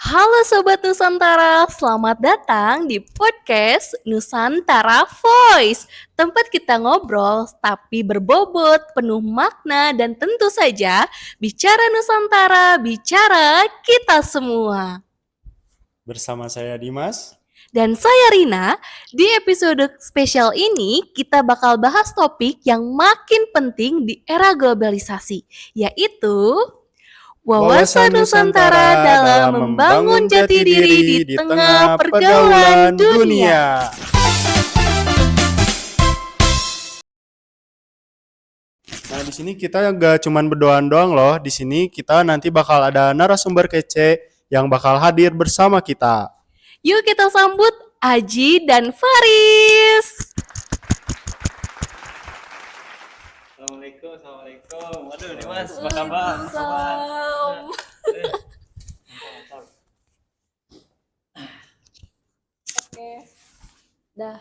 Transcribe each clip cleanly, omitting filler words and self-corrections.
Halo Sobat Nusantara, selamat datang di podcast Nusantara Voice. Tempat kita ngobrol tapi berbobot, penuh makna dan tentu saja bicara Nusantara, bicara kita semua. Bersama saya Dimas. Dan saya Rina, di episode spesial ini kita bakal bahas topik yang makin penting di era globalisasi, yaitu wawasan Wawasan Nusantara Nusantara dalam dalam membangun membangun jati jati diri di diri di tengah tengah pergaulan pergaulan dunia. dunia. Nah, di sini kita gak cuman berdoaan doang loh. Di sini kita nanti bakal ada narasumber kece yang bakal hadir bersama kita. Yuk kita sambut Aji dan Faris. Assalamualaikum. Waduh, Dimas, apa kabar? Waalaikumsalam. Oke. Dah.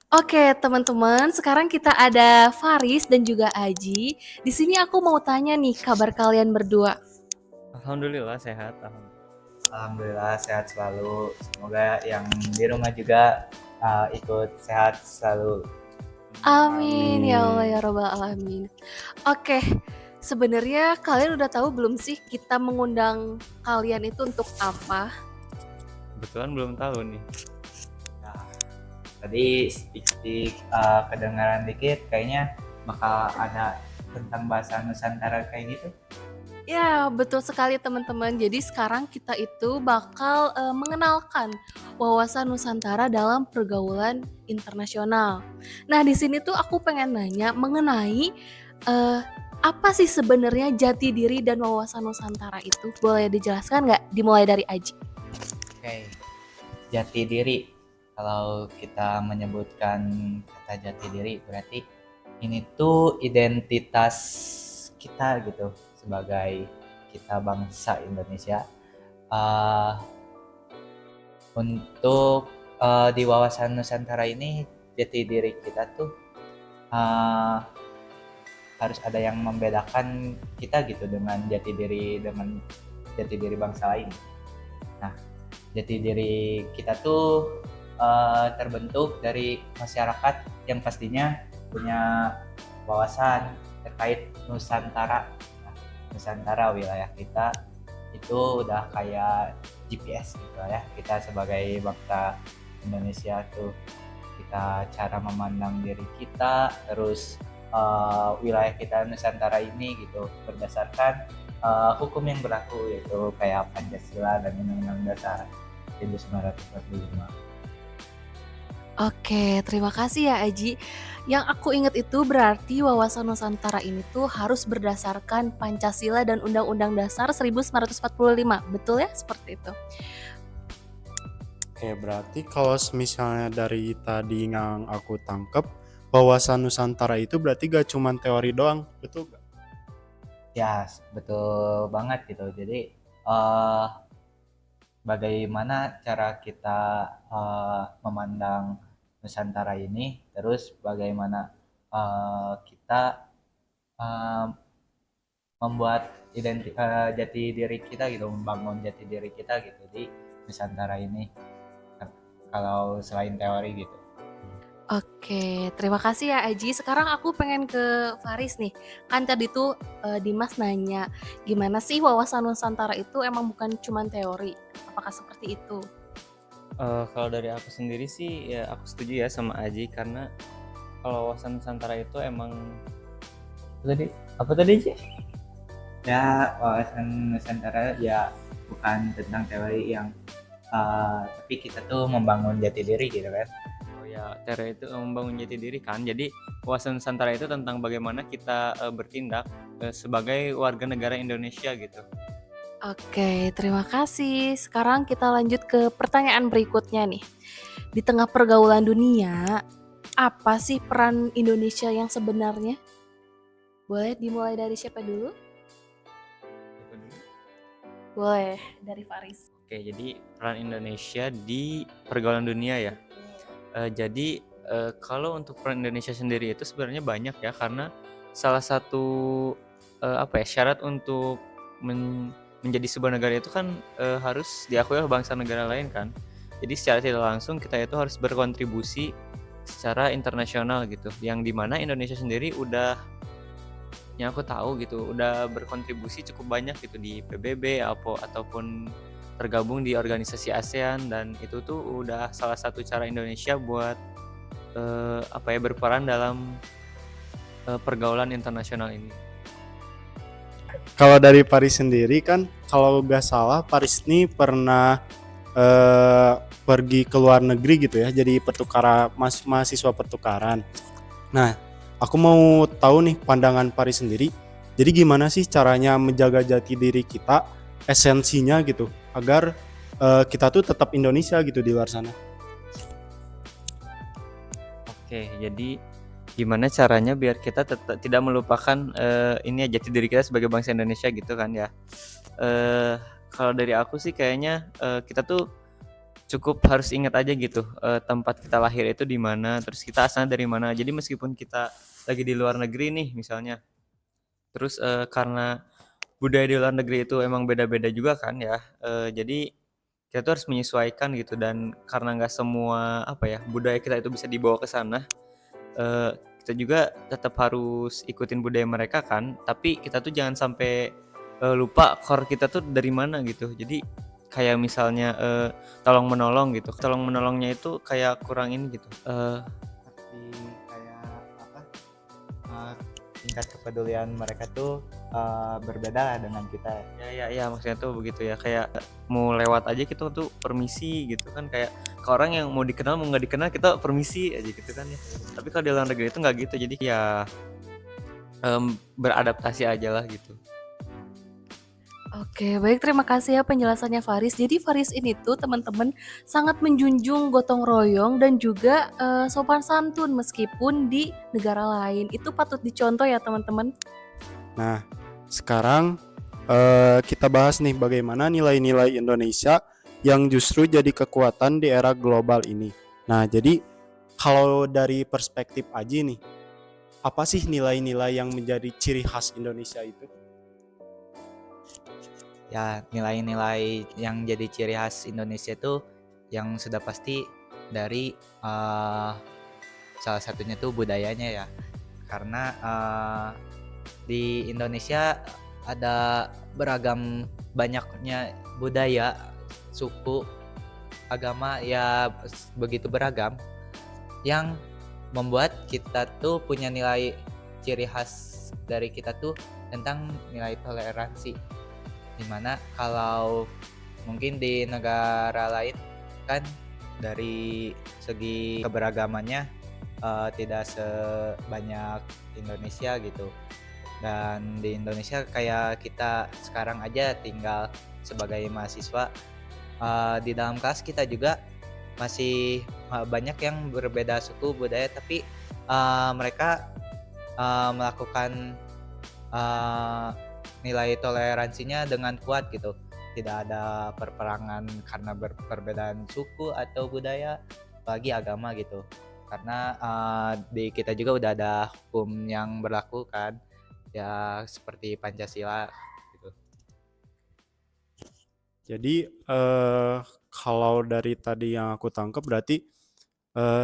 Oke, teman-teman, sekarang kita ada Faris dan juga Aji. Di sini aku mau tanya nih kabar kalian berdua. Alhamdulillah sehat. Alhamdulillah sehat selalu. Semoga yang di rumah juga ikut sehat selalu. Amin ya Allah Amin. ya Rabbal Alamin. Oke, sebenarnya kalian udah tahu belum sih kita mengundang kalian itu untuk apa? Kebetulan belum tahu nih. Nah, tadi speak kedengaran dikit, kayaknya bakal ada tentang bahasa Nusantara kayak gitu. Ya, betul sekali teman-teman. Jadi sekarang kita itu bakal mengenalkan wawasan Nusantara dalam pergaulan internasional. Nah, di sini tuh aku pengen nanya mengenai apa sih sebenarnya jati diri dan wawasan Nusantara itu? Boleh dijelaskan nggak? Dimulai dari Aji. Oke, jati diri. Kalau kita menyebutkan kata jati diri, berarti ini tuh identitas kita gitu sebagai kita bangsa Indonesia. Uh, untuk di wawasan Nusantara ini jati diri kita tuh uh, harus ada yang membedakan kita gitu dengan jati diri bangsa lain. Nah, jati diri kita tuh terbentuk dari masyarakat yang pastinya punya wawasan terkait Nusantara. Nah, Nusantara wilayah kita itu udah kayak GPS gitu ya. Kita sebagai bangsa Indonesia tuh kita cara memandang diri kita, terus wilayah kita Nusantara ini gitu berdasarkan hukum yang berlaku yaitu kayak Pancasila dan Undang-Undang Dasar 1945. Oke, terima kasih ya Aji. Yang aku ingat itu berarti wawasan Nusantara ini tuh harus berdasarkan Pancasila dan Undang-Undang Dasar 1945. Betul ya? Seperti itu. Oke, berarti kalau misalnya dari tadi yang aku tangkep, wawasan Nusantara itu berarti gak cuman teori doang, betul gak? Ya, betul banget gitu. Jadi bagaimana cara kita memandang Nusantara ini, terus bagaimana kita uh, membuat jati diri kita gitu, membangun jati diri kita gitu di Nusantara ini. Kalau selain teori gitu. Oke, terima kasih ya Aji. Sekarang aku pengen ke Faris nih. Kan tadi tuh Dimas nanya, gimana sih wawasan Nusantara itu emang bukan cuma teori? Apakah seperti itu? Kalau dari aku sendiri sih ya aku setuju ya sama Aji karena kalau wawasan Nusantara itu emang apa tadi Ji? Ya, wawasan Nusantara ya bukan tentang teori yang tapi kita tuh membangun jati diri gitu kan. Oh ya, teori itu membangun jati diri kan. Jadi wawasan Nusantara itu tentang bagaimana kita bertindak sebagai warga negara Indonesia gitu. Oke, terima kasih. Sekarang kita lanjut ke pertanyaan berikutnya nih. Di tengah pergaulan dunia, apa sih peran Indonesia yang sebenarnya? Boleh dimulai dari siapa dulu? Gitu dulu. Boleh, dari Faris. Oke, jadi peran Indonesia di pergaulan dunia ya. Jadi kalau untuk peran Indonesia sendiri itu sebenarnya banyak ya karena salah satu syarat untuk menjadi sebuah negara itu kan harus diakui oleh bangsa negara lain kan. Jadi secara tidak langsung kita itu harus berkontribusi secara internasional gitu. Yang dimana Indonesia sendiri udah, yang aku tahu gitu, udah berkontribusi cukup banyak gitu di PBB ataupun tergabung di organisasi ASEAN, dan itu tuh udah salah satu cara Indonesia buat berperan dalam pergaulan internasional ini. Kalau dari Paris sendiri kan, kalau nggak salah Paris ini pernah pergi ke luar negeri gitu ya, jadi mahasiswa pertukaran. Nah, aku mau tahu nih pandangan Paris sendiri. Jadi gimana sih caranya menjaga jati diri kita, esensinya gitu, agar kita tuh tetap Indonesia gitu di luar sana. Oke, jadi gimana caranya biar kita tetap tidak melupakan ini ya, jati diri kita sebagai bangsa Indonesia gitu kan ya. Kalau dari aku sih kayaknya kita tuh cukup harus ingat aja gitu tempat kita lahir itu di mana, terus kita asalnya dari mana. Jadi meskipun kita lagi di luar negeri nih misalnya, terus karena budaya di luar negeri itu emang beda-beda juga kan ya, jadi kita tuh harus menyesuaikan gitu, dan karena nggak semua budaya kita itu bisa dibawa ke sana, kita juga tetap harus ikutin budaya mereka kan, tapi kita tuh jangan sampai lupa core kita tuh dari mana gitu. Jadi kayak misalnya tolong menolong gitu, tolong menolongnya itu kayak kurang ini gitu. Seperti kayak apa, tingkat kepedulian mereka tuh berbeda lah dengan kita. Ya maksudnya tuh begitu ya, kayak mau lewat aja kita tuh permisi gitu kan, kayak ke orang yang mau dikenal mau nggak dikenal kita permisi aja gitu kan ya. Tapi kalau di luar negeri itu nggak gitu, jadi ya beradaptasi aja lah gitu. Oke, baik, terima kasih ya penjelasannya Faris. Jadi Faris ini tuh teman-teman sangat menjunjung gotong royong dan juga sopan santun meskipun di negara lain. Itu patut dicontoh ya teman-teman. Nah, sekarang kita bahas nih bagaimana nilai-nilai Indonesia yang justru jadi kekuatan di era global ini. Nah, jadi kalau dari perspektif Aji nih, apa sih nilai-nilai yang menjadi ciri khas Indonesia itu? Ya, nilai-nilai yang jadi ciri khas Indonesia itu yang sudah pasti dari salah satunya tuh budayanya ya. Karena di Indonesia ada beragam banyaknya budaya, suku, agama ya begitu beragam, yang membuat kita tuh punya nilai ciri khas dari kita tuh tentang nilai toleransi. Dimana kalau mungkin di negara lain kan dari segi keberagamannya tidak sebanyak Indonesia gitu, dan di Indonesia kayak kita sekarang aja tinggal sebagai mahasiswa, di dalam kelas kita juga masih banyak yang berbeda suku budaya, tapi mereka melakukan nilai toleransinya dengan kuat gitu. Tidak ada perperangan karena perbedaan suku atau budaya, apalagi agama gitu. Karena di kita juga udah ada hukum yang berlaku kan, ya seperti Pancasila gitu. Jadi kalau dari tadi yang aku tangkap berarti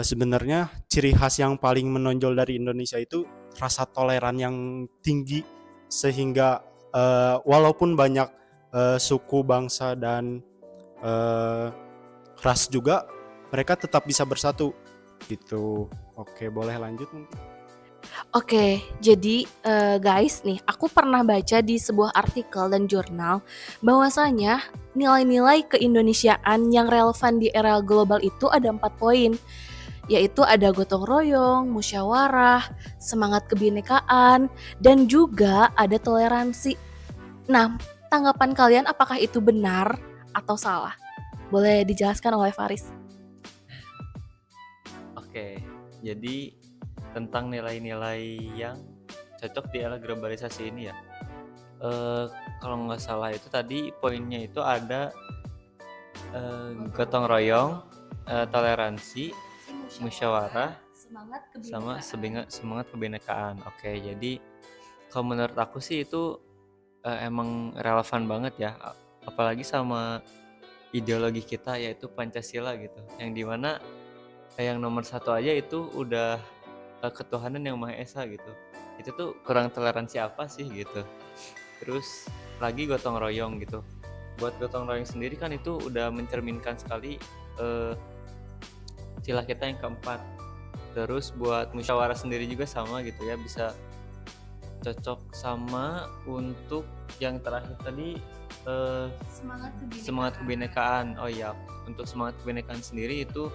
sebenarnya ciri khas yang paling menonjol dari Indonesia itu rasa toleran yang tinggi, sehingga walaupun banyak suku, bangsa, dan ras juga, mereka tetap bisa bersatu gitu. Oke, boleh lanjut mungkin. Oke, jadi guys nih, aku pernah baca di sebuah artikel dan jurnal bahwasanya nilai-nilai keindonesiaan yang relevan di era global itu ada 4 poin, yaitu ada gotong royong, musyawarah, semangat kebinekaan, dan juga ada toleransi. Nah, tanggapan kalian apakah itu benar atau salah? Boleh dijelaskan oleh Faris. Oke, jadi tentang nilai-nilai yang cocok di era globalisasi ini ya. Kalau nggak salah itu tadi poinnya itu ada gotong royong, toleransi, musyawarah, sama semangat kebinekaan. Oke, jadi kalau menurut aku sih itu emang relevan banget ya, apalagi sama ideologi kita yaitu Pancasila gitu, yang dimana yang nomor satu aja itu udah ketuhanan yang Maha Esa gitu. Itu tuh kurang toleransi apa sih gitu. Terus lagi gotong royong gitu. Buat gotong royong sendiri kan itu udah mencerminkan sekali eh, sila kita yang keempat. Terus buat musyawarah sendiri juga sama gitu ya, bisa cocok sama untuk yang terakhir tadi semangat kebinekaan. Oh iya, untuk semangat kebinekaan sendiri itu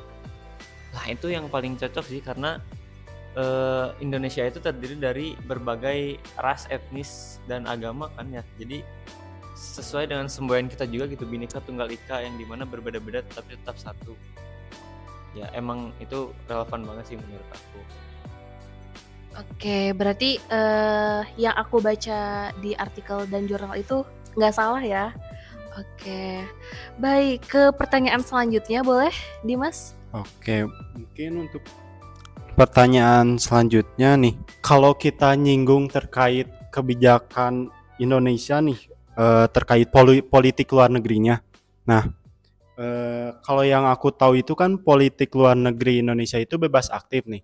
yang paling cocok sih, karena Indonesia itu terdiri dari berbagai ras, etnis, dan agama kan ya. Jadi sesuai dengan semboyan kita juga gitu, Bhinneka Tunggal Ika, yang dimana berbeda-beda tapi tetap satu. Ya emang itu relevan banget sih menurut aku. Oke, berarti yang aku baca di artikel dan jurnal itu nggak salah ya? Oke, baik, ke pertanyaan selanjutnya boleh, Dimas? Oke, mungkin untuk pertanyaan selanjutnya nih, kalau kita nyinggung terkait kebijakan Indonesia nih, terkait politik luar negerinya. Nah, kalau yang aku tahu itu kan politik luar negeri Indonesia itu bebas aktif nih.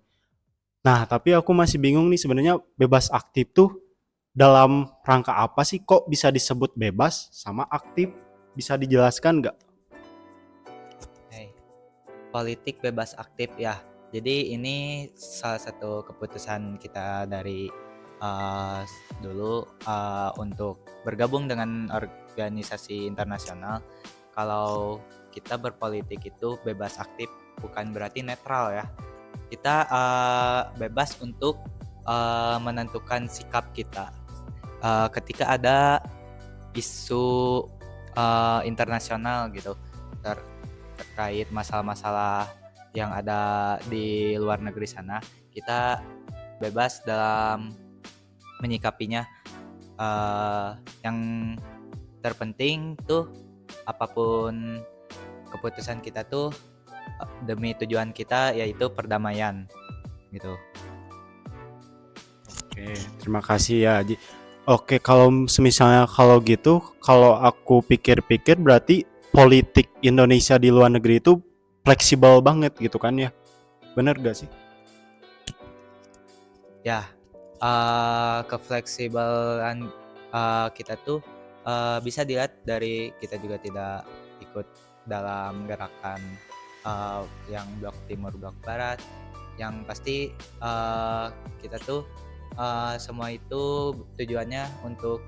Nah, tapi aku masih bingung nih, sebenarnya bebas aktif tuh dalam rangka apa sih, kok bisa disebut bebas sama aktif? Bisa dijelaskan nggak? Hey, politik bebas aktif ya. Jadi ini salah satu keputusan kita dari dulu untuk bergabung dengan organisasi internasional. Kalau kita berpolitik itu bebas aktif, bukan berarti netral ya. Kita bebas untuk menentukan sikap kita ketika ada isu internasional gitu terkait masalah-masalah yang ada di luar negeri sana. Kita bebas dalam menyikapinya. Yang terpenting tuh apapun keputusan kita tuh demi tujuan kita, yaitu perdamaian gitu. Oke, terima kasih ya Haji. Oke, kalau semisalnya kalau gitu, kalau aku pikir-pikir berarti politik Indonesia di luar negeri itu fleksibel banget gitu kan ya? Bener gak sih? Ya, kefleksibelan kita tuh bisa dilihat dari kita juga tidak ikut dalam gerakan yang blok timur blok barat. Yang pasti kita tuh semua itu tujuannya untuk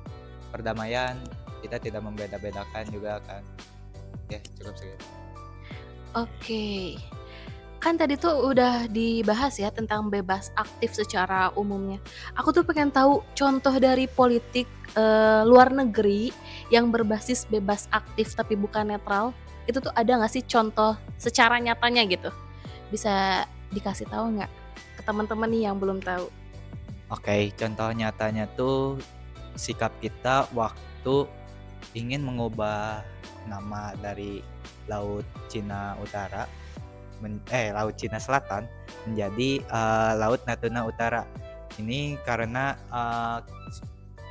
perdamaian. Kita tidak membeda-bedakan juga kan. Ya, cukup segitu. Oke, kan tadi tuh udah dibahas ya tentang bebas aktif secara umumnya. Aku tuh pengen tahu contoh dari politik luar negeri yang berbasis bebas aktif tapi bukan netral. Itu tuh ada nggak sih contoh secara nyatanya gitu? Bisa dikasih tahu nggak ke teman-teman nih yang belum tahu? Oke, contoh nyatanya tuh sikap kita waktu ingin mengubah nama dari Laut Cina Utara Laut Cina Selatan menjadi Laut Natuna Utara. Ini karena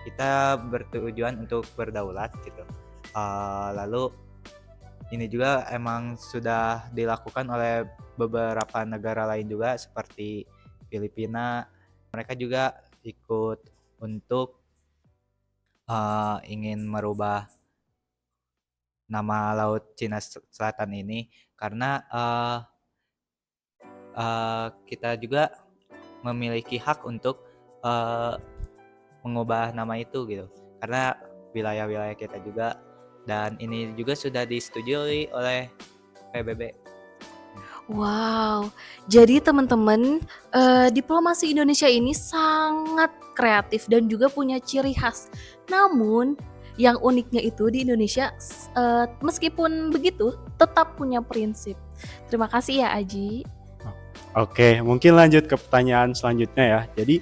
kita bertujuan untuk berdaulat gitu. Lalu ini juga emang sudah dilakukan oleh beberapa negara lain juga seperti Filipina. Mereka juga ikut untuk ingin merubah nama Laut Cina Selatan ini karena kita juga memiliki hak untuk mengubah nama itu gitu, karena wilayah-wilayah kita juga, dan ini juga sudah disetujui oleh PBB. Wow, jadi teman-teman, diplomasi Indonesia ini sangat kreatif dan juga punya ciri khas. Namun yang uniknya itu di Indonesia meskipun begitu tetap punya prinsip. Terima kasih ya Aji. Oke, mungkin lanjut ke pertanyaan selanjutnya ya. Jadi,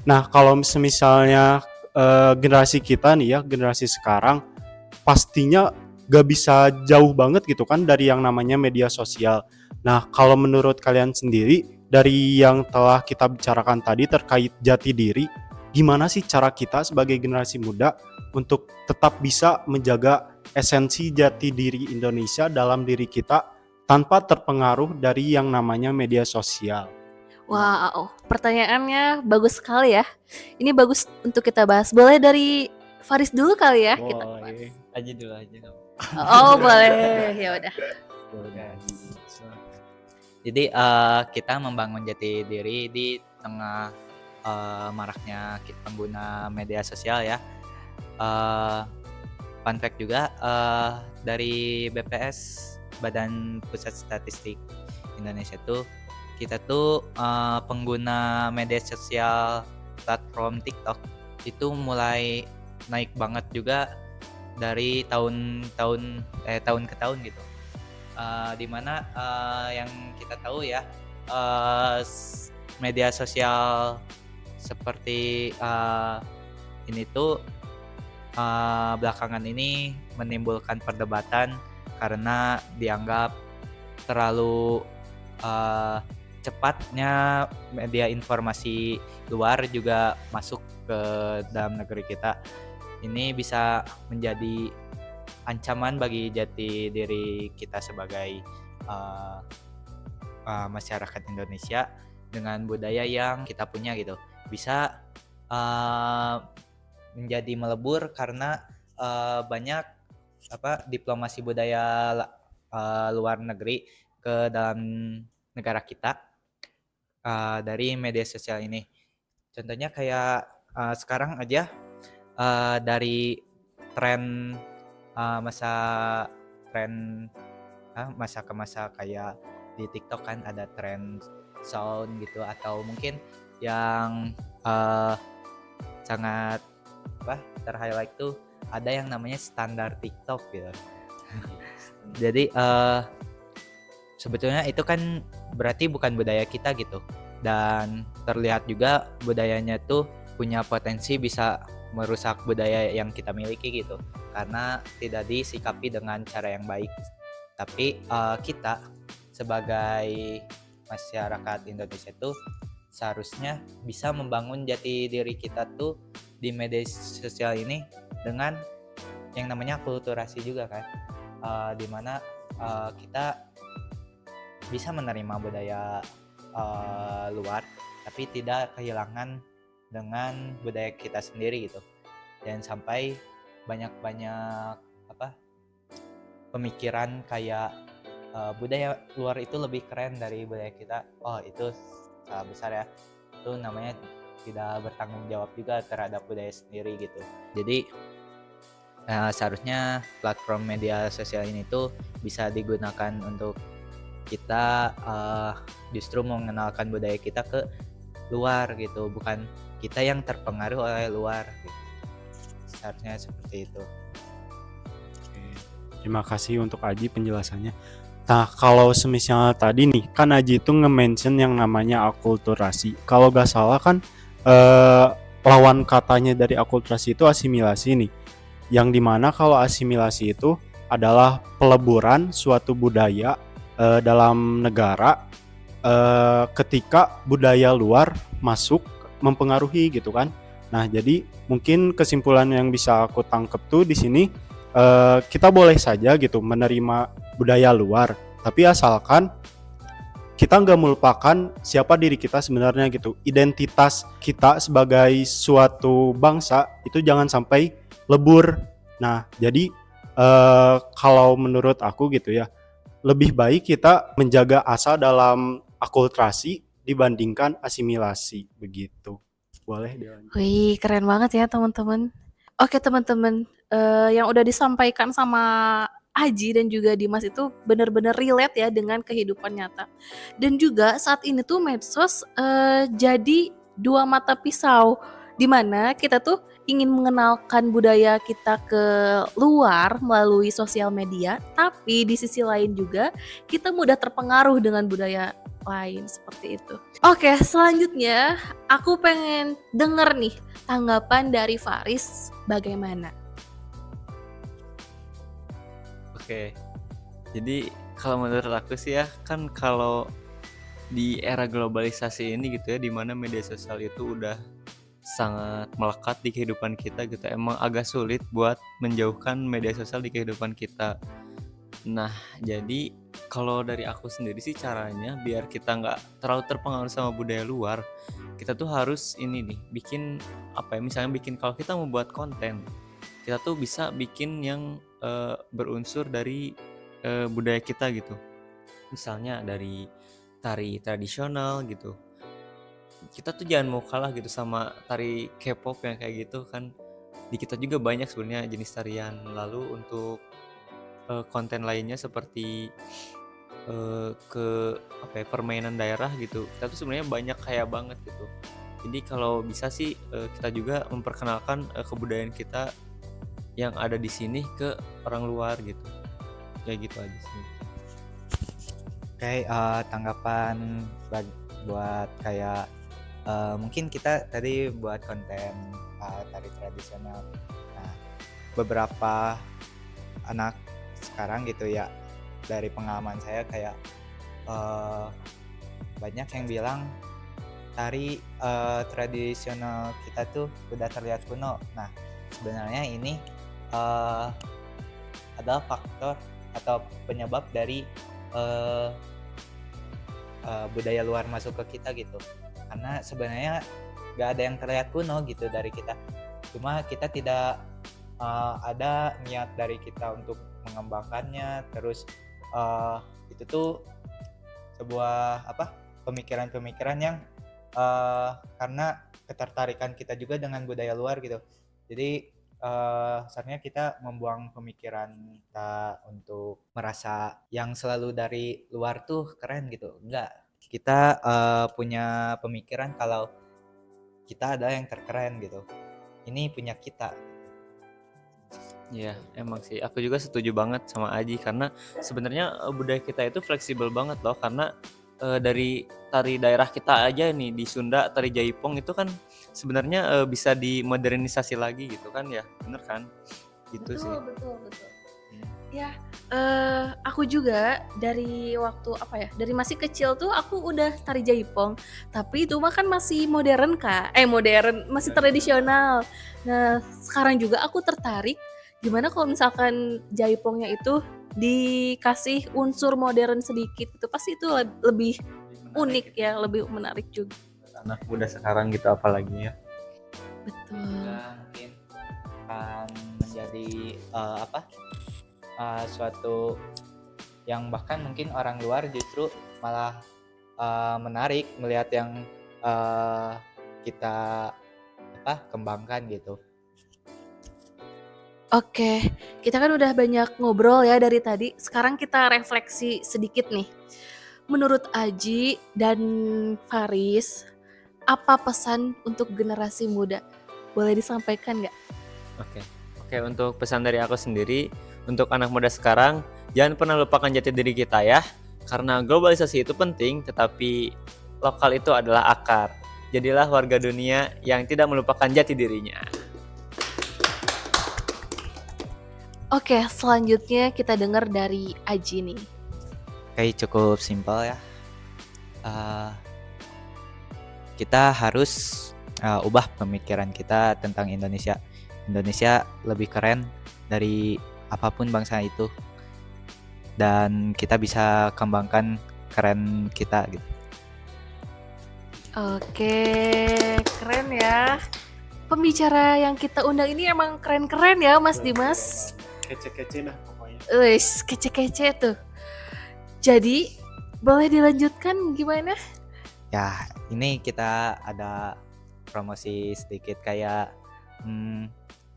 nah kalau misalnya generasi kita nih ya, generasi sekarang pastinya gak bisa jauh banget gitu kan dari yang namanya media sosial. Nah, kalau menurut kalian sendiri dari yang telah kita bicarakan tadi terkait jati diri, gimana sih cara kita sebagai generasi muda untuk tetap bisa menjaga esensi jati diri Indonesia dalam diri kita tanpa terpengaruh dari yang namanya media sosial. Wow, pertanyaannya bagus sekali ya. Ini bagus untuk kita bahas. Boleh dari Faris dulu kali ya kita bahas. Aja dulu aja. Oh, boleh. Ya udah. Jadi kita membangun jati diri di tengah maraknya pengguna media sosial ya. Fun fact juga dari BPS, Badan Pusat Statistik Indonesia tuh, kita tuh pengguna media sosial platform TikTok itu mulai naik banget juga dari tahun ke tahun gitu. Dimana yang kita tahu ya, media sosial seperti ini tuh belakangan ini menimbulkan perdebatan karena dianggap terlalu cepatnya media informasi luar juga masuk ke dalam negeri kita. Ini bisa menjadi ancaman bagi jati diri kita sebagai masyarakat Indonesia dengan budaya yang kita punya gitu. Bisa menjadi melebur karena banyak diplomasi budaya luar negeri ke dalam negara kita dari media sosial ini. Contohnya kayak sekarang aja dari tren masa ke masa kayak di TikTok kan ada tren sound gitu, atau mungkin yang sangat terhighlight tuh ada yang namanya standar TikTok gitu. Jadi sebetulnya itu kan berarti bukan budaya kita gitu, dan terlihat juga budayanya tuh punya potensi bisa merusak budaya yang kita miliki gitu, karena tidak disikapi dengan cara yang baik. Tapi kita sebagai masyarakat Indonesia tuh seharusnya bisa membangun jati diri kita tuh di media sosial ini dengan yang namanya akulturasi juga kan, dimana kita bisa menerima budaya luar tapi tidak kehilangan dengan budaya kita sendiri gitu. Dan sampai banyak pemikiran kayak budaya luar itu lebih keren dari budaya kita. Oh, itu salah besar ya. Itu namanya tidak bertanggung jawab juga terhadap budaya sendiri gitu. Jadi seharusnya platform media sosial ini tuh bisa digunakan untuk kita justru mengenalkan budaya kita ke luar gitu, bukan kita yang terpengaruh oleh luar gitu. Seharusnya seperti itu. Terima kasih untuk Aji penjelasannya. Nah, kalau semisal tadi nih, kan Aji itu nge-mention yang namanya akulturasi. Kalau gak salah kan lawan katanya dari akulturasi itu asimilasi nih. Yang dimana kalau asimilasi itu adalah peleburan suatu budaya dalam negara ketika budaya luar masuk mempengaruhi gitu kan. Nah, jadi mungkin kesimpulan yang bisa aku tangkep tuh di sini, kita boleh saja gitu menerima budaya luar, tapi asalkan kita nggak melupakan siapa diri kita sebenarnya gitu. Identitas kita sebagai suatu bangsa itu jangan sampai lebur. Nah, jadi kalau menurut aku gitu ya, lebih baik kita menjaga asa dalam akulturasi dibandingkan asimilasi begitu. Boleh dilanjut. Wih, keren banget ya teman-teman. Oke teman-teman, yang udah disampaikan sama Aji dan juga Dimas itu benar-benar relate ya dengan kehidupan nyata. Dan juga saat ini tuh medsos jadi dua mata pisau, di mana kita tuh ingin mengenalkan budaya kita ke luar melalui sosial media, tapi di sisi lain juga kita mudah terpengaruh dengan budaya lain seperti itu. Oke, selanjutnya aku pengen denger nih tanggapan dari Faris bagaimana? Oke. Jadi kalau menurut aku sih ya, kan kalau di era globalisasi ini gitu ya, di mana media sosial itu udah sangat melekat di kehidupan kita gitu. Emang agak sulit buat menjauhkan media sosial di kehidupan kita. Nah, jadi kalau dari aku sendiri sih caranya biar kita nggak terlalu terpengaruh sama budaya luar, kita tuh harus ini nih, bikin apa ya, misalnya bikin kalau kita mau buat konten, kita tuh bisa bikin yang berunsur dari budaya kita gitu. Misalnya dari tari tradisional gitu. Kita tuh jangan mau kalah gitu sama tari K-pop yang kayak gitu kan. Di kita juga banyak sebenarnya jenis tarian. Lalu untuk konten lainnya seperti ke apa ya, permainan daerah gitu. Kita tuh sebenarnya banyak kaya banget gitu. Jadi kalau bisa sih kita juga memperkenalkan kebudayaan kita yang ada di sini ke orang luar gitu. Kayak gitu aja sih. Oke, tanggapan buat kayak mungkin kita tadi buat konten tari tradisional. Nah, beberapa anak sekarang gitu ya, dari pengalaman saya kayak banyak yang bilang tari tradisional kita tuh udah terlihat kuno. Nah, sebenarnya ini adalah faktor atau penyebab dari budaya luar masuk ke kita gitu. Karena sebenarnya nggak ada yang terlihat kuno gitu dari kita. Cuma kita tidak ada niat dari kita untuk mengembangkannya. Terus itu tuh sebuah pemikiran-pemikiran yang karena ketertarikan kita juga dengan budaya luar gitu. Jadi sebenarnya kita membuang pemikiran kita untuk merasa yang selalu dari luar tuh keren gitu. Enggak, kita punya pemikiran kalau kita ada yang terkeren gitu. Ini punya kita. Iya, emang sih. Aku juga setuju banget sama Aji karena sebenarnya budaya kita itu fleksibel banget loh, karena dari tari daerah kita aja nih di Sunda, tari Jaipong itu kan sebenarnya bisa dimodernisasi lagi gitu kan ya, bener kan? Gitu sih. Betul. Ya, aku juga dari waktu dari masih kecil tuh aku udah tari Jaipong, tapi itu mah kan masih modern Kak, modern, masih tradisional. Nah, sekarang juga aku tertarik gimana kalau misalkan Jaipongnya itu dikasih unsur modern sedikit, itu pasti itu lebih unik ya, lebih menarik juga. Anak muda sekarang gitu apalagi ya. Betul. Juga mungkin akan menjadi suatu yang bahkan mungkin orang luar justru malah menarik melihat yang kita kembangkan gitu. Oke, kita kan udah banyak ngobrol ya dari tadi. Sekarang kita refleksi sedikit nih. Menurut Aji dan Faris, apa pesan untuk generasi muda? Boleh disampaikan nggak? Oke, untuk pesan dari aku sendiri, untuk anak muda sekarang, jangan pernah lupakan jati diri kita ya. Karena globalisasi itu penting, tetapi lokal itu adalah akar. Jadilah warga dunia yang tidak melupakan jati dirinya. Oke, selanjutnya kita dengar dari Aji nih. Kayak cukup simpel ya. Kita harus ubah pemikiran kita tentang Indonesia. Indonesia lebih keren dari apapun bangsa itu. Dan kita bisa kembangkan keren kita gitu. Oke, keren ya. Pembicara yang kita undang ini emang keren-keren ya Mas Dimas. Kece-kece dah pokoknya. Wih, kece-kece tuh. Jadi, boleh dilanjutkan gimana? Ya, ini kita ada promosi sedikit kayak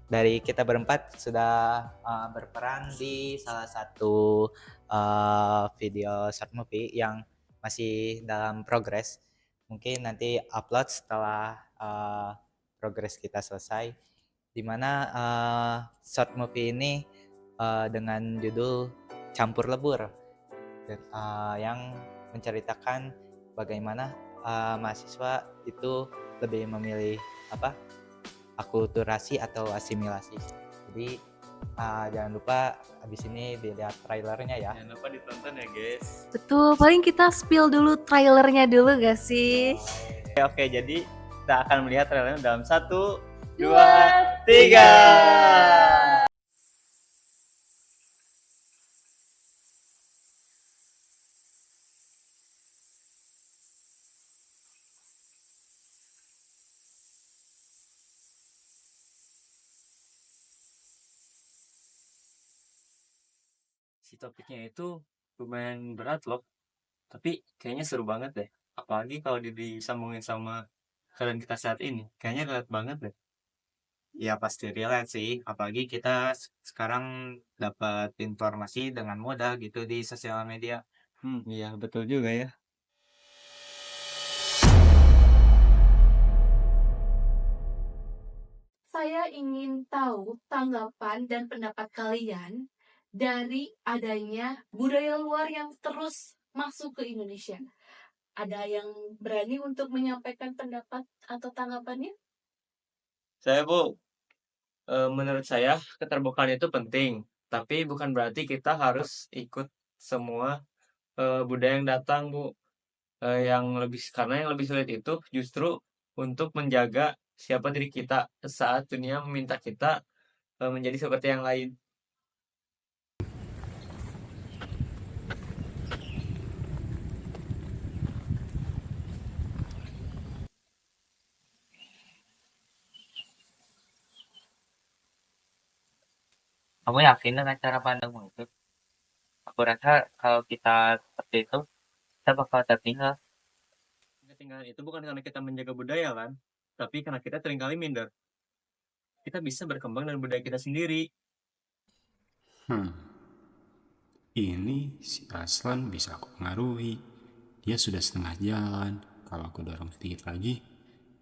dari kita berempat sudah berperan di salah satu video short movie yang masih dalam progres. Mungkin nanti upload setelah progres kita selesai. Dimana short movie ini dengan judul Campur Lebur yang menceritakan bagaimana mahasiswa itu lebih memilih akulturasi atau asimilasi. Jadi jangan lupa abis ini dilihat trailernya ya. Jangan lupa ditonton ya guys. Betul, paling kita spill dulu trailernya dulu gak sih? Oke, jadi Kita akan melihat trailernya dalam 1, 2, 2, 3. Si topiknya itu lumayan berat loh, tapi kayaknya seru banget deh. Apalagi kalau disambungin sama keadaan kita saat ini, kayaknya relate banget deh. Ya pasti relate sih, apalagi kita sekarang dapat informasi dengan mudah gitu di sosial media. Iya betul juga ya. Saya ingin tahu tanggapan dan pendapat kalian dari adanya budaya luar yang terus masuk ke Indonesia. Ada yang berani untuk menyampaikan pendapat atau tanggapannya? Saya Bu, menurut saya keterbukaan itu penting, tapi bukan berarti kita harus ikut semua budaya yang datang Bu. Karena yang lebih sulit itu justru untuk menjaga siapa diri kita saat dunia meminta kita menjadi seperti yang lain. Kamu yakin dengan cara pandangmu itu? Aku rasa kalau kita seperti itu, kita bakal tertinggal. Ketinggalan itu bukan karena kita menjaga budaya kan, tapi karena kita seringkali minder. Kita bisa berkembang dengan budaya kita sendiri. Ini si Aslan bisa aku pengaruhi. Dia sudah setengah jalan. Kalau aku dorong sedikit lagi,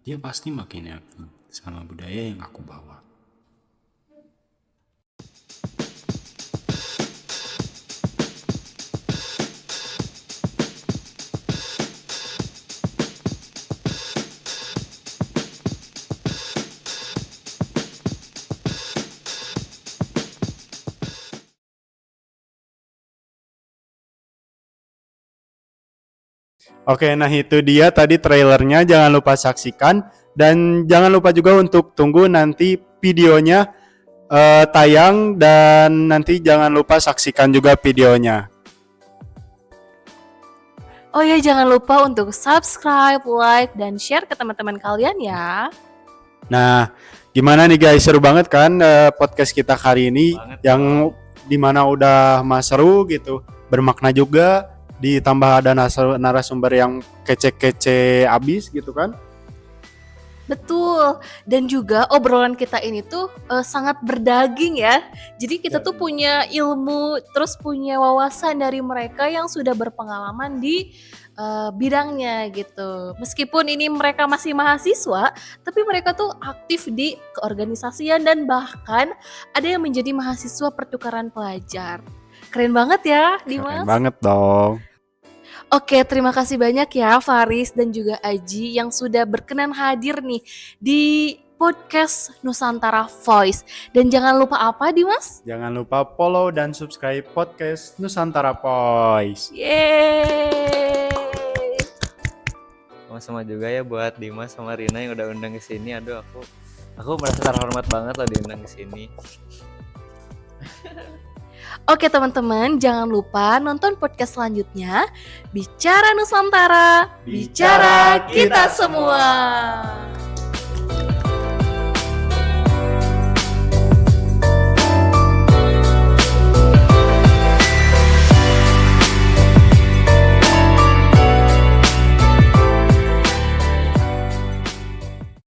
dia pasti makin yakin sama budaya yang aku bawa. Oke, nah itu dia tadi trailernya, jangan lupa saksikan dan jangan lupa juga untuk tunggu nanti videonya tayang dan nanti jangan lupa saksikan juga videonya. Oh ya, jangan lupa untuk subscribe, like, dan share ke teman-teman kalian ya. Nah, gimana nih guys, seru banget kan podcast kita kali ini Banget. yang dimana udah seru gitu, bermakna juga, ditambah ada narasumber yang kece-kece abis gitu kan. Betul, dan juga obrolan kita ini tuh sangat berdaging ya. Jadi kita tuh punya ilmu, terus punya wawasan dari mereka yang sudah berpengalaman di bidangnya gitu. Meskipun ini mereka masih mahasiswa, tapi mereka tuh aktif di keorganisasian dan bahkan ada yang menjadi mahasiswa pertukaran pelajar. Keren banget ya, Dimas. Keren banget dong. Oke, terima kasih banyak ya Faris dan juga Aji yang sudah berkenan hadir nih di podcast Nusantara Voice. Dan jangan lupa apa Dimas? Jangan lupa follow dan subscribe podcast Nusantara Voice. Yeay! Sama-sama juga ya buat Dimas sama Rina yang udah undang ke sini. Aduh, aku merasa terhormat banget loh diundang ke sini. Oke teman-teman, jangan lupa nonton podcast selanjutnya. Bicara Nusantara, bicara kita semua.